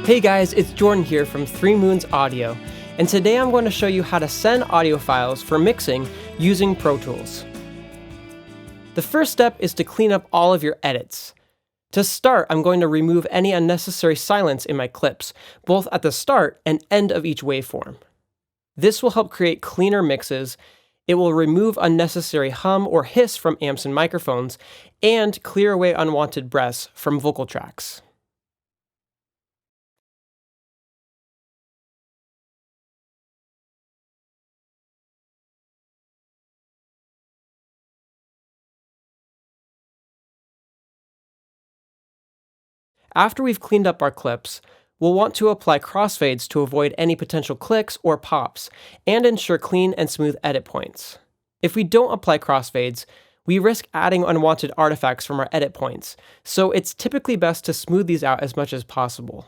Hey guys, it's Jordan here from 3 Moons Audio, and today I'm going to show you how to send audio files for mixing using ProTools. The first step is to clean up all of your edits. To start, I'm going to remove any unnecessary silence in my clips, both at the start and end of each waveform. This will help create cleaner mixes. It will remove unnecessary hum or hiss from amps and microphones, and clear away unwanted breaths from vocal tracks. After we've cleaned up our clips, we'll want to apply crossfades to avoid any potential clicks or pops, and ensure clean and smooth edit points. If we don't apply crossfades, we risk adding unwanted artifacts from our edit points, so it's typically best to smooth these out as much as possible.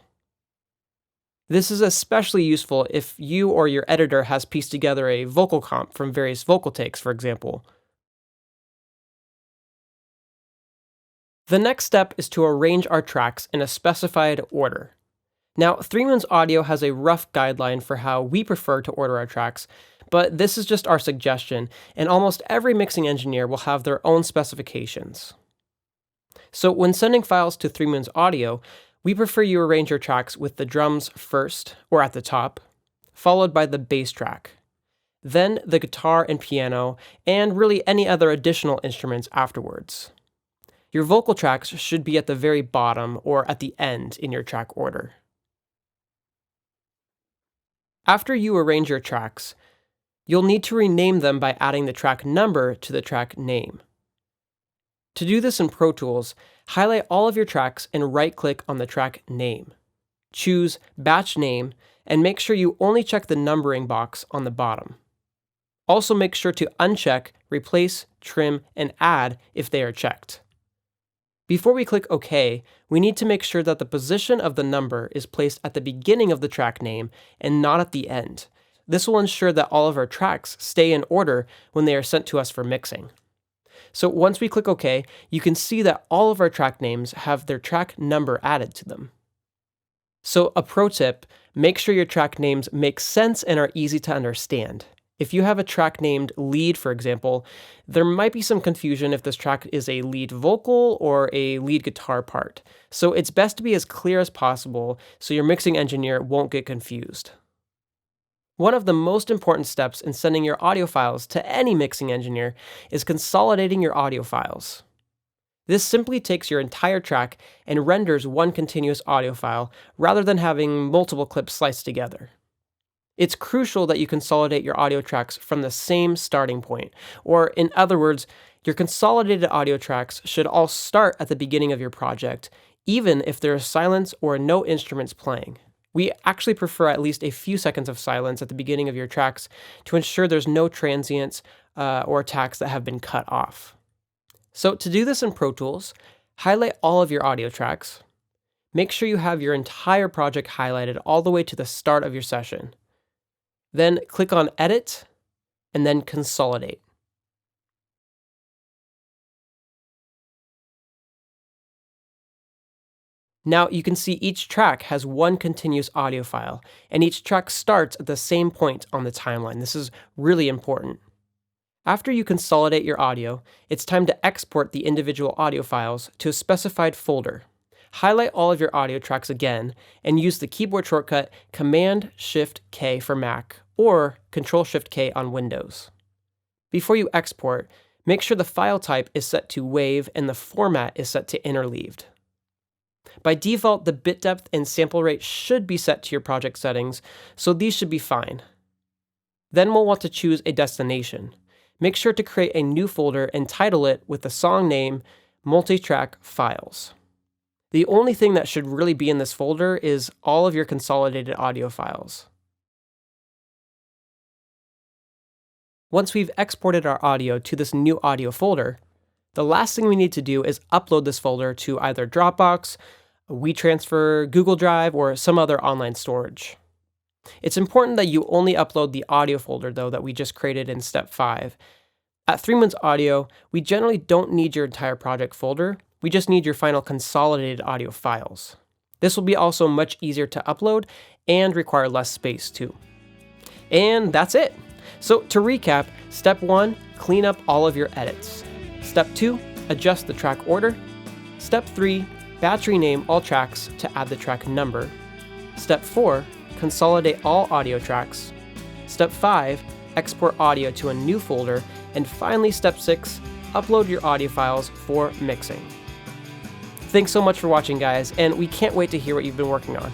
This is especially useful if you or your editor has pieced together a vocal comp from various vocal takes, for example. The next step is to arrange our tracks in a specified order. Now, 3 Moons Audio has a rough guideline for how we prefer to order our tracks, but this is just our suggestion, and almost every mixing engineer will have their own specifications. So when sending files to 3 Moons Audio, we prefer you arrange your tracks with the drums first, or at the top, followed by the bass track, then the guitar and piano, and really any other additional instruments afterwards. Your vocal tracks should be at the very bottom or at the end in your track order. After you arrange your tracks, you'll need to rename them by adding the track number to the track name. To do this in ProTools, highlight all of your tracks and right-click on the track name. Choose Batch Name and make sure you only check the numbering box on the bottom. Also make sure to uncheck Replace, Trim, and Add if they are checked. Before we click OK, we need to make sure that the position of the number is placed at the beginning of the track name and not at the end. This will ensure that all of our tracks stay in order when they are sent to us for mixing. So once we click OK, you can see that all of our track names have their track number added to them. So a pro tip, make sure your track names make sense and are easy to understand. If you have a track named lead, for example, there might be some confusion if this track is a lead vocal or a lead guitar part. So it's best to be as clear as possible so your mixing engineer won't get confused. One of the most important steps in sending your audio files to any mixing engineer is consolidating your audio files. This simply takes your entire track and renders one continuous audio file rather than having multiple clips sliced together. It's crucial that you consolidate your audio tracks from the same starting point, or in other words, your consolidated audio tracks should all start at the beginning of your project, even if there is silence or no instruments playing. We actually prefer at least a few seconds of silence at the beginning of your tracks to ensure there's no transients or tracks that have been cut off. So to do this in ProTools, highlight all of your audio tracks. Make sure you have your entire project highlighted all the way to the start of your session. Then click on Edit, and then Consolidate. Now you can see each track has one continuous audio file, and each track starts at the same point on the timeline. This is really important. After you consolidate your audio, it's time to export the individual audio files to a specified folder. Highlight all of your audio tracks again, and use the keyboard shortcut Command-Shift-K for Mac or Control-Shift-K on Windows. Before you export, make sure the file type is set to WAV and the format is set to interleaved. By default, the bit depth and sample rate should be set to your project settings, so these should be fine. Then we'll want to choose a destination. Make sure to create a new folder and title it with the song name Multitrack Files. The only thing that should really be in this folder is all of your consolidated audio files. Once we've exported our audio to this new audio folder, the last thing we need to do is upload this folder to either Dropbox, WeTransfer, Google Drive, or some other online storage. It's important that you only upload the audio folder, though, that we just created in step 5. At 3 Moons Audio, we generally don't need your entire project folder. We just need your final consolidated audio files. This will be also much easier to upload and require less space too. And that's it. So to recap, step 1, clean up all of your edits. Step 2, adjust the track order. Step 3, batch rename all tracks to add the track number. Step 4, consolidate all audio tracks. Step 5, export audio to a new folder. And finally, step 6, upload your audio files for mixing. Thanks so much for watching, guys, and we can't wait to hear what you've been working on.